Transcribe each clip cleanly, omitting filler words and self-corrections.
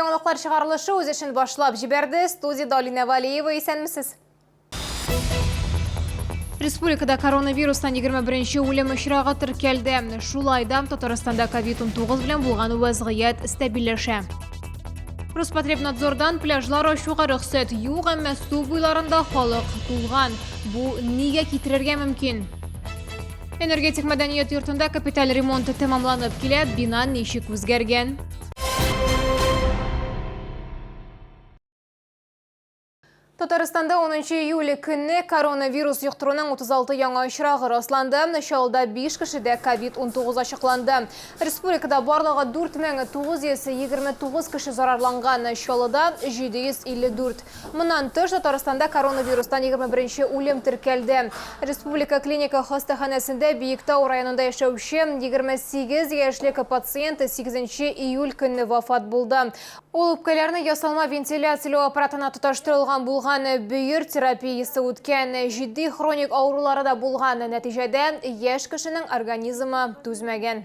яңалыклар чыгарылышы үз эшен башлап җибәрде. Студияда Алина Валиева, исәнмесез? Республикада коронавирустан 21-нче үлем очрагы теркәлде. Шулайда Татарстанда COVID-19 белән булган вазгыять стабильләшә. Роспотребнадзордан пляжлар ачуга рөхсәт юк, әмма су буйларында халык тулган. Бу нигә китерергә мөмкин? Энергетик мәдәният йортында капиталь ремонты тәмамланып килә, бина ничек үзгәргән? Татарстанда 10 июль көнне коронавирус юктыруның 36 яңа очрагы расланды. Шалда 5 кешедә COVID-19 ачыкланды. Республикада барлыгы 4929 кеше зарарланган, Шалыда 754. Моннан тыш Татарстанда коронавирустан 21-нче үлем теркәлде. Республика клиника хастаханәсендә Биектау районында яшәүче 28 яшьлек пациент 8 июль көнне вафат булды. Ул үпкәләрне ясалма вентиляцияләү аппаратына тоташтырылган булган, бөйер терапиясы үткән, җитди хроник авырулары да булган, нәтиҗәдә яшь кешенең организмы түзмәгән.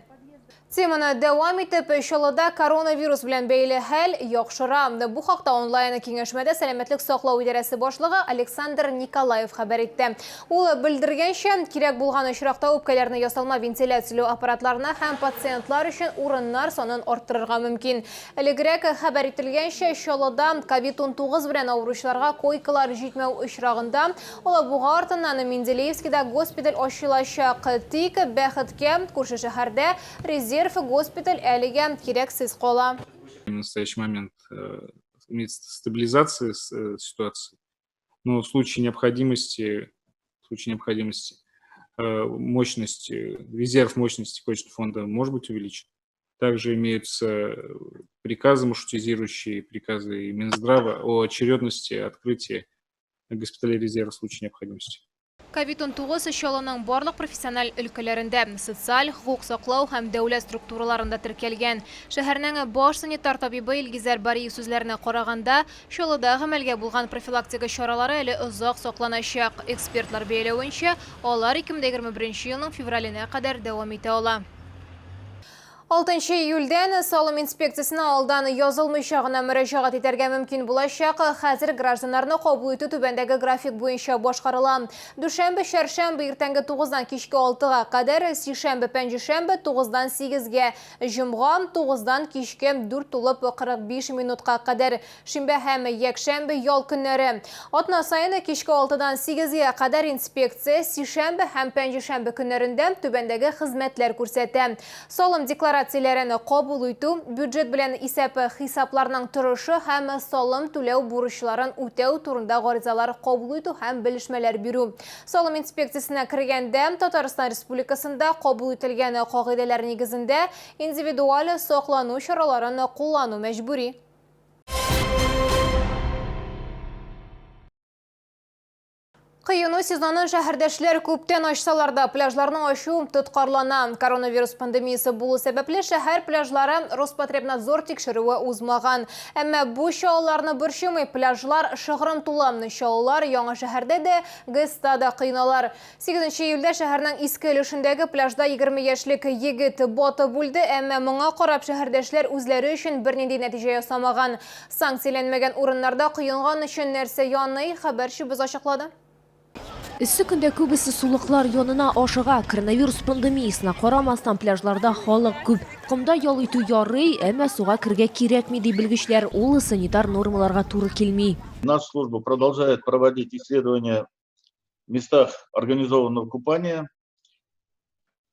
Теманы дәвам итеп, Шалыда коронавирус белән бәйле хәл яхшыра. Бу хакта онлайн киңәшмәдә сәламәтлек саклау идарәсе башлыгы Александр Николаев хәбәр итте. Ул белдергәнчә, кирәк булган очракта үпкәләрне ясалма вентиляцияләү аппаратларына һәм пациентлар өчен урыннар санын арттырырга мөмкин. Элегрәк хәбәр ителгәнчә, Шалыда COVID-19 белән авыручыларга койкалар җитмәү очрагында Алабуга артыннан Менделеевскида госпиталь ачылачак. Тик бәхеткә күрше шәһәрдә резерв госпиталь әлегә кирәксез кала. В настоящий момент имеет стабилизация ситуации, но в случае необходимости резерв мощности почты фонда может быть увеличен. Также имеются приказы, маршрутизирующие приказы Минздрава о очередности открытия госпиталей резерва в случае необходимости. COVID-19 Шалының барлык профессиональ өлкәләрендә, социаль, хукук саклау һәм дәүләт структураларында теркәлгән. Шәһәрнең баш санитар табибы Илгизәр Бари сүзләренә караганда, Шалыда гамәлгә булган профилактика чаралары әле озак сакланачак. Экспертлар бәяләвенчә, алар 2021 елның февраленә кадәр дәвам итә ала. 6 июльдән салым инспекциясына алдан язылмыйча гына мөрәҗәгать итәргә мөмкин булачак. Хәзер гражданнарны кабул итү түбәндәге график буенча башкарыла. Дүшәмбе, чәршәмбе иртәнге 9-дан кичке 6-га кадәр, сишәмбе, пәнҗешәмбе 9-дан 8-гә, җомга 9-дан кичке 4:45 минутка кадәр, шимбә һәм якшәмбе ял көннәре. Атна саен кичке 6-дан 8-гә кадәр инспекция сишәмбе һәм пәнҗешәмбе көннәрендә түбәндәге хезмәтләр күрсәтә. Салым декларацияләрен кабул итү, бюджет белән хисапларның торышы һәм салым түләү бурычларын үтәү турында гаризалар кабул итү һәм белешмәләр бирү. Салым инспекциясына кергәндә Татарстан Республикасында кабул ителгән кагыйдәләр нигезендә индивидуаль саклану чараларын куллану мәҗбүри. Кыйыну сезонын шәһәрдәшләр күптән ачсалар да, пляжларның ачу тоткарлана. Коронавирус пандемиясы булу сәбәпле шәһәр пляжлары Роспотребнадзор тикшерүе узмаган. Әмма бу чалларны борчымый, пляжлар шыгрым туламны. Чаллар яңа шәһәрдә дә, ГЭСта да кыйналар. 8 июльдә шәһәрнең иске өлешендәге пляжда 20 яшьлек егет батып үлде, әмма моңа карап шәһәрдәшләр үзләре өчен бернинди нәтиҗә ясамаган. Санкцияләнмәгән урыннарда кыйынган өчен нәрсә яный, хәбәрчебез ачыклады. Эссе көндә күбесе сулыклар янына ашыга. Коронавирус пандемиясына карамастан пляжларда халык күп. Комда ял итү ярый, әмма суга кергә кирәкми ди белгечләр. Ул санитар нормаларга туры килми. Наша служба продолжает проводить исследования в местах организованного купания,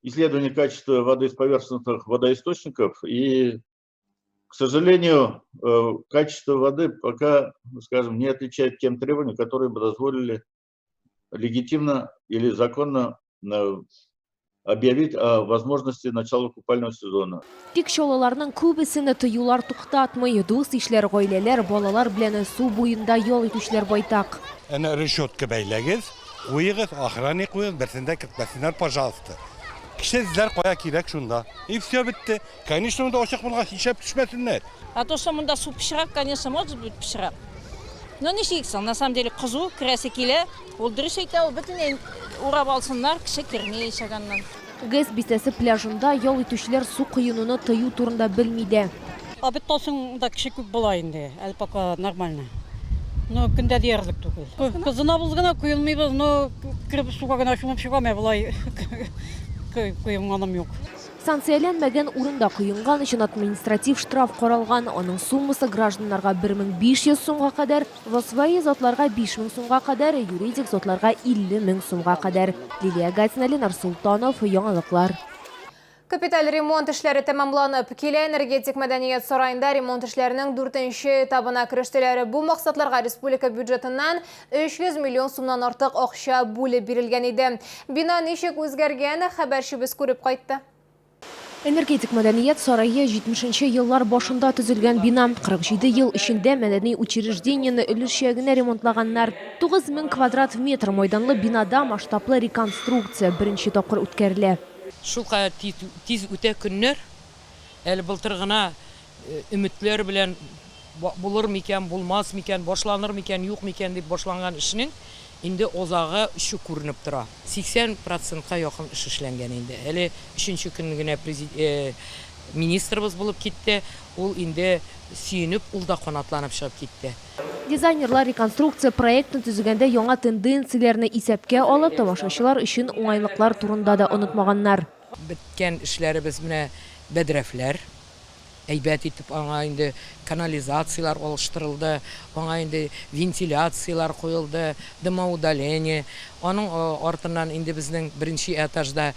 исследование качества воды из поверхностных водоисточников. И, к сожалению, качество воды пока, скажем, не отвечает тем требованиям, которые бы дозволили легитимно или законно объявить о возможности начала купального сезона. Тик шалаларның күбесене тыюлар туктатмый. Дус ишләр, гаиләләр, балалар белән су буенда ял итүчеләр байтак. Әнә решетка бәйләгез, куегыз, охранник куегыз, берсендә кертмәсеннәр, пожалуйста. Кеше эзләр кая кирәк шунда. И все бетте. Конечно, монда ачык булган һичәп төшмәсеннәр. А то, что монда су пешерәк, конечно, может быть пешерәк. Но не шиксен, на самом деле кызу, крәсе килә, ул дөрес әйтә, ул бөтенләй урап алсыннар, кеше кермәй яшәгәннән. ГЭС бистәсе пляжында ял итүчеләр су кыйынуны тыю турында белми дә. Обед толсын да кіші көп бола енді, әлі пока нормально. Но күнде дерлік түгіл. Қызынабыз ғана көйілмейбіз, но кіріп суға ғана шумып шығам, бұлай көйілғаным жоқ. Санкцияланмаган урында куйынган өчен административ штраф каралган. Аның суммасы гражданнарга 1500 сумга кадәр, васвай затларга 5000 сумга кадәр, юридик затларга 50000 сумга кадәр. Лилия Гатина, Ленар Султанов, яңалыклар. Капиталь ремонт эшләре тәмамланып, Килә энергетик мәдәният сарайында ремонт эшләренең 4нче этабына керештеләре. Бу максатларга республика бюджетыннан 300 миллион сумнан артык акча бүлеп бирелгән иде. Бина ничек үзгәргән, хәбәрчебез күреп кайтты. Энергетик мәдәният сарайы 70-нче еллар башында төзелгән бина. 47 ел эчендә мәдәни учреждениене өлешчәгенә ремонтлаганнар. 9000 квадрат метр майданлы бинада масштаблы реконструкция беренче тапкыр үткәрелә. Шул кая тиз үтә көннәр, әле былтыр гына өметләр белән булыр микән, булмас микән, башланыр микән, юк микән дип башланган эшнең инде озагы шу күренеп тора. 80%-ка якын эш эшләнгән инде. Әле 3нче көн генә министрыбыз булып китте, ул инде сөенеп, ул да канатланып чыгып китте. Дизайнерлар реконструкция проектын төзегәндә яңа тенденцияләрне исәпкә алып, тамашачылар өчен уңайлыклар турында да онытмаганнар. Биткән эшләребез менә бәдрәфләр, әйбәт итеп аңа инде канализациялар алыштырылды, аңа инде вентиляциялар куелды, дымоудаление. Аның артыннан инде безнең беренче этажда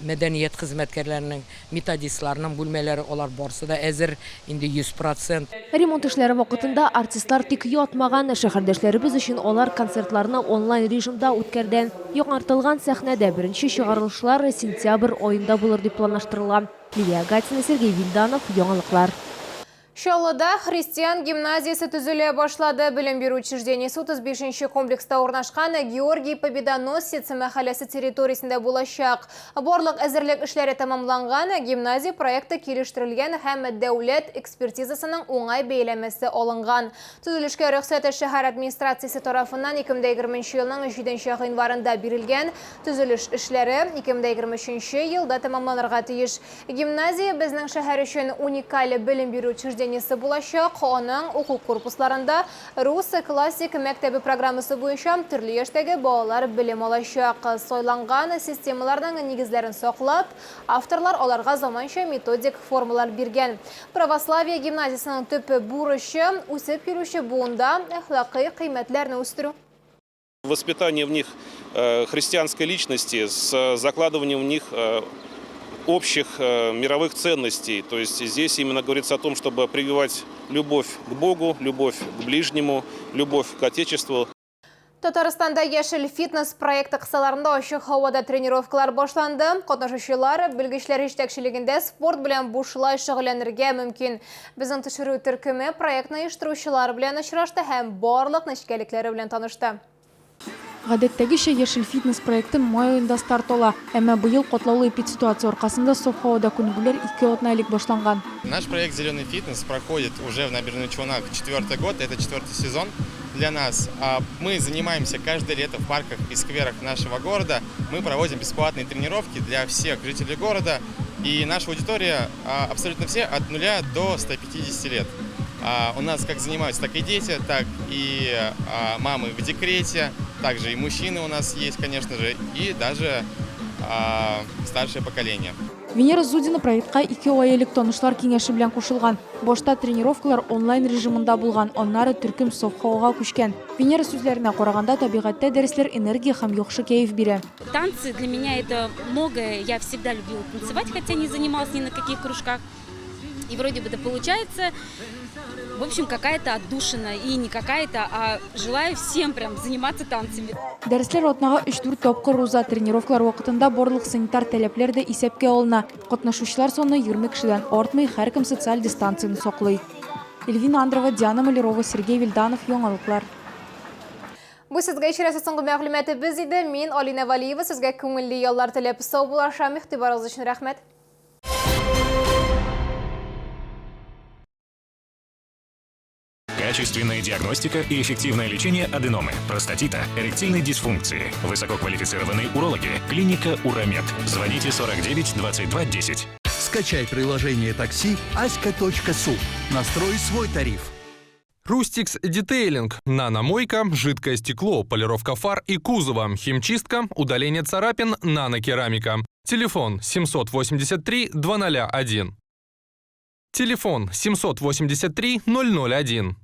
мәдәният хезмәткәрләренең, методистларның бүлмәләре алар барсы да әзер инде 100%. Ремонт эшләре вакытында артистлар тик ятмаган, шәһәрдәшләребез өчен алар концертларны онлайн режимда үткәргән. Яңартылган сәхнәдә беренче чыгарылышлар сентябрь аенда булыр дип планлаштырыла. Лилия Гатина, Сергей Вильданов, яңалыклар. Шаллыда христиан гимназиясы төзелә башлады. Белем бирү учреждениесе 35нче комплекста урнашкан Георгий Победоносец мәхәлләсе территориясендә булачак. Барлык әзерлек эшләре тәмамланган, гимназия проекты килештерелгән һәм дәүләт экспертизасының уңай бәяләмәсе алынган. Төзелешкә рөхсәт шәһәр администрациясе тарафыннан 2020 елның 7 гыйнварында бирелгән. Төзелеш эшләре 2023 елда тәмамланырга тиеш. Гимназия безнең шәһәр өчен уникаль белем бирү учреждениесе булачак. Аның уку корпусларында рус классик мәктәбе программасы буенча төрле яшьтәге балалар белем алачак. Сойланган системаларның нигезләрен саклап, авторлар аларга заманча методик формалар биргән. Православие гимназиясының төп бурычы үсеп йөрүче буында әхлакый кыйммәтләрне үстерү. Воспитание в них христианской личности с закладыванием в них общих мировых ценностей. То есть здесь именно говорится о том, чтобы прививать любовь к Богу, любовь к ближнему, любовь к Отечеству. Татарстанда яшел фитнес проекты кысаларында ачык һавада тренировкалар башланды. Катнашучылар белгечләр җитәкчелегендә спорт белән бушлай шөгыльләнергә мөмкин. Безнең төшерү төркеме проектны оештыручылар белән очрашты һәм барлык нечкәлекләре белән танышты. Гадәттәгечә яшел фитнес проекты май аенда старт ала, әмма быел катлаулы эпидситуация аркасында Софхауда күнегүләр 2 атна элек башланган. Наш проект «Зеленый фитнес» проходит уже в Набережных Челнах 4-й год, это 4-й сезон для нас. Мы занимаемся каждое лето в парках и скверах нашего города. Мы проводим бесплатные тренировки для всех жителей города. И наша аудитория абсолютно все от 0 до 150 лет. У нас как занимаются, так и дети, так и мамы в декрете, также и мужчины у нас есть, конечно же, и даже старшее поколение. Венера Зудина проектка 2 ай элек танышлар киңәше белән кушылган. Башта тренировкалар онлайн режимында булган, аннары төркем Софхауга күчкән. Венера сүзләренә караганда, табигатьтә дәресләр энергия һәм яхшы кәеф бирә. Танцы для меня это многое. Я всегда любила танцевать, хотя не занималась ни на каких кружках. И вроде бы это получается. В общем, какая-то отдушина. И не какая-то, а желаю всем прям заниматься танцами. Дәресләр атнага 3-4 тапкыр уза. Тренировкалар вакытында барлык санитар таләпләр дә исәпкә алына. Катнашучылар саны 20 кешедән артмый, һәркем социаль дистанцияны саклый. Эльвина Андрова, Диана Малярова, Сергей Вильданов, яңалыклар. Бу сезгә ишарәсе соңгы мәгълүматыбыз иде. Мин Алина Валиева, сезгә күңелле яллар теләп сау булашам. Игътибарыгыз өчен рәхмәт. Качественная диагностика и эффективное лечение аденомы, простатита, эректильной дисфункции. Высококвалифицированные урологи. Клиника Урамед. Звоните 49 22 10. Скачай приложение такси aska.su. Настрой свой тариф. Рустикс Детейлинг. Наномойка, жидкое стекло, полировка фар и кузова, химчистка, удаление царапин, нанокерамика. Телефон 783-201. Телефон 783-001.